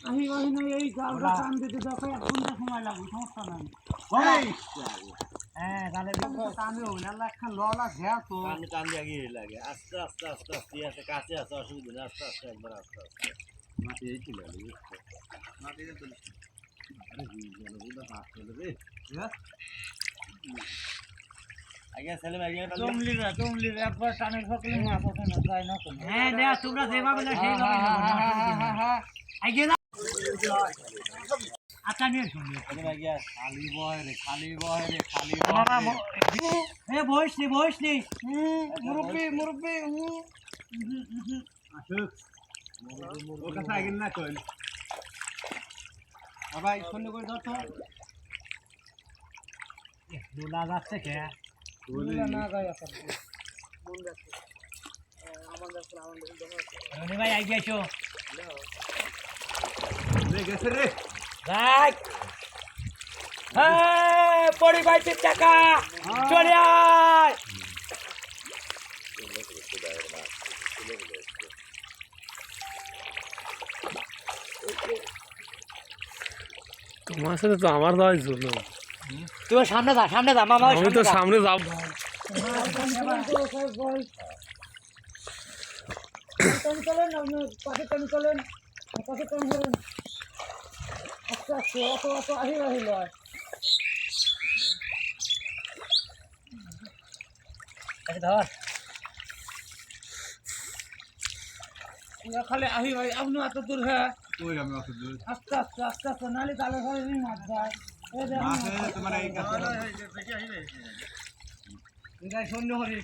আমি এই জালটা টান দিতে দেখো 1 ঘন্টা সময় লাগবে, সমস্যা নাই। হ্যাঁ তাহলে টানবে না, একটা ললা ঘেয়া তো টান দিয়ে গিয়ে লাগে আস্তে আস্তে আস্তে আস্তে আছে, কাছে আছে, অসুবিধা নেই, আস্তে আস্তে একবার আস্তে আস্তে মাটি এই ছিল মাটি হাত চলে রে আগে ছেলে তুমলি একবার টানের ফকলে মাছ ওঠে না, যায় না কোনো। হ্যাঁ না তোমরা যেভাবে না সেইভাবে না। আগে না আচ্ছা নিয়ে শুনি খালি বয় রে খালি বয় রে খালি এ বসনি মুরব্বি ওর কাছে আগে না কই ভাই শুনে করে ধর তো দুলা যাচ্ছে কে দুলা না গায় আছে মন যাচ্ছে আমাদের ভাই আই গেছো রে গেছে রে রাখ হ্যাঁ পড়ি ভাই টাকা চলে আয় তোমার সাথে তো আমার যাওয়াই জন্য তুমি সামনে যা মামা আমি তো সামনে যাব খালি আহি ভাই আপনি এত দূর হ্যাঁ কই আমি অত দূর আস্তে আস্তে নালে তালে ঘরে মাছ যায় মাছে তোমার এই কাছে শূন্য হরি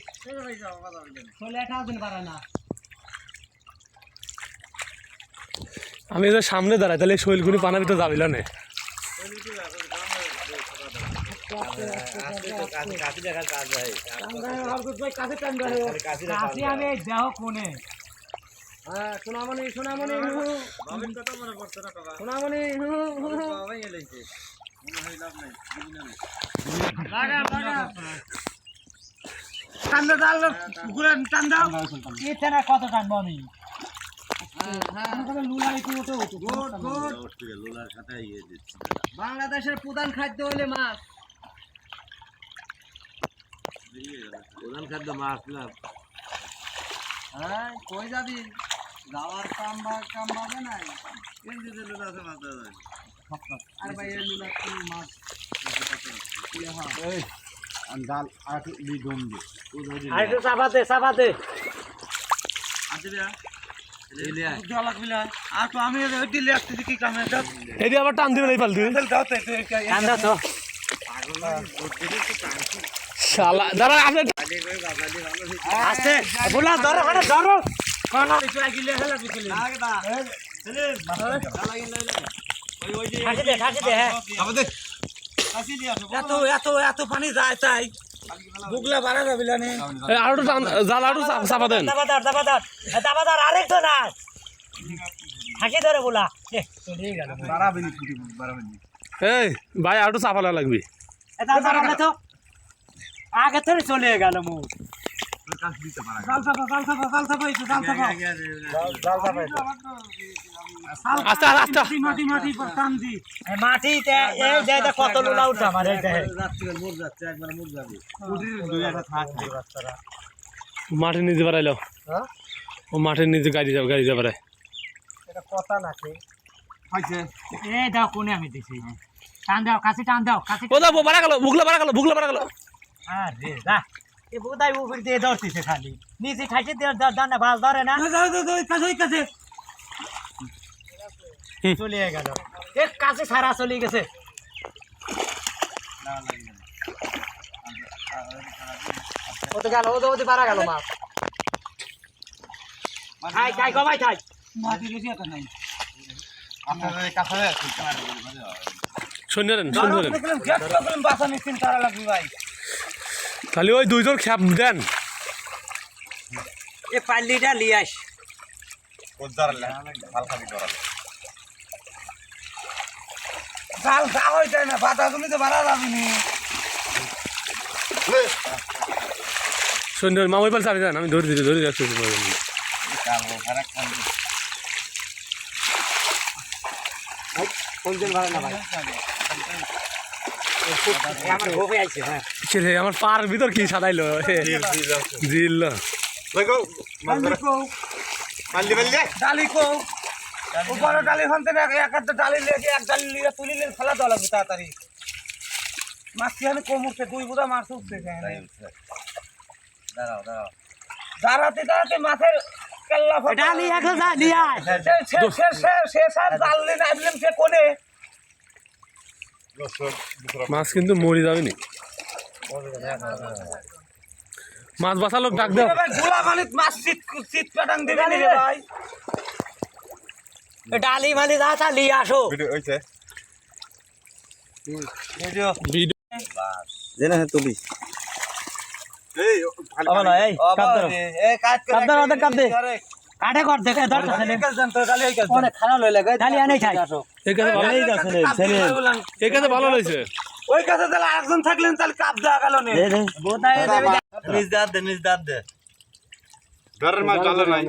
চলে 18 দিন পারে না আমি তো সামনে দাঁড়াই তাহলে শৈলগুনি পানাবি তো যাবিল না আমি দেহ কোনে সোনামণি কত টানবো আমি বাংলাদেশের প্রধান খাদ্য হলে মাছ, প্রধান খাদ্য মাছ না। হ্যাঁ কই যাবি যাওয়ার কাম পাবে নাই আর ভাই এই লুলা কি মাছ ডাল আর দি দম দি আর একটু চাপাতে আর তো আমি দিলে আসতেছি কি কামে এটি আবার টান দিবে এই পাল্টি শালা দাঁড়া আপনি আছে বলা ধরো ধরো এত পানি যায় তাই বুগলা বাড়া যাবি না আর জাল আরো চাপা দেন দাবাদার আরেকটা না থাকি ধরে বলা এই ভাই আরো চাপা লাগবে তো আগে ধরে চলে গেল মুখ কত লোলা উঠে আমার মাঠে নিজে বাড়াইলো ও মাঠের নিজে গাড়ি যাবে কথা নাকি দাও কোনে আমি দিছি টান দাও কাছে টান দাও কাছে ও দাও বাড়া গেল ভুগলা বাড়া গেল আরে দা এ বোদাই উপর দিয়ে ধরতেছে খালি নিচে খাইছে দানা বাল ধরে না কাছে চলে গেল এক কাছে সারা চলে গেছে ও তো গেল ও তো পারা গেল মাছ খাই কমাই খাই মাটি বেশি একটা নাই আপনাদের কাছে শুনলেন বাসা মেশিন তারা লাগবে ভাই খালি ওই দুইজন খ্যাপ দেন এ পাল্লিটা লিয়ে আস জাল যা হয়ে যায় না বাতা তুমি তো বাড়া যাবি শুনলেন মামাই পাল চাবি দেন আমি ধরে যাচ্ছি কালো খারাপ খান কোন দিন ভালো না ভাই আমার গোবে আইছে হ্যাঁ রে আমার পার ভিতর কি সাদাইলো জিল লাগো মাল্লি ডালি কো উপরে ডালি হন্তে না এক একটা ডালি লেগে এক ডালি লিয়ে তুলি লিয়ে ফেলা দেওয়া লাগবে তাড়াতাড়ি মাছ কি আমি কম উঠছে দুই বুদা মাছ উঠছে দাঁড়াও দাঁড়াতে দাঁড়াতে মাছের কাল্লা ডালি এখন যা নিয়ে সে সব ডাললে নাইলেন সে কোনে মাছ কিন্তু মরে যাবে নি মাছ বাঁচা লোক ডাক দাও গোলা মানে মাছ চিত পাটাং দিবে নি রে ভাই ডালি মানে যা তা নিয়ে আসো ভিডিও হইছে ভিডিও ভিডিও জেনে তুলি এই আবার এই কাট দাও এই কাট দে কাটে কর দেখে ধর অনেক খারাপ লই লাগে ডালি আনে খাই এই কাছে ভালো এই কাছে ভালো লইছে ওই কাছে তাহলে আরেকজন থাকলেন তাহলে কাপ দেওয়া গেল নে বোতায় দেবে নিজ দাঁত দে ঘরের মাছ ডালে নাই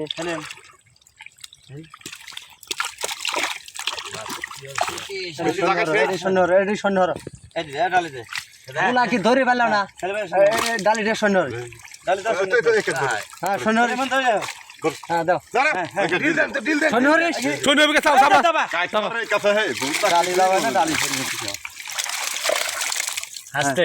রেডি সন্ধ্যর এই দে ডালে দে গুলা কি ধরে পেলাম না ডালিটা সন্ধ্যর হ্যাঁ সন্ধ্যর হ্যাঁ দাও সন্ধ্যর শোনো কে চাও সাবা কাছে হে ডালি লাগায় না ডালি হাসতে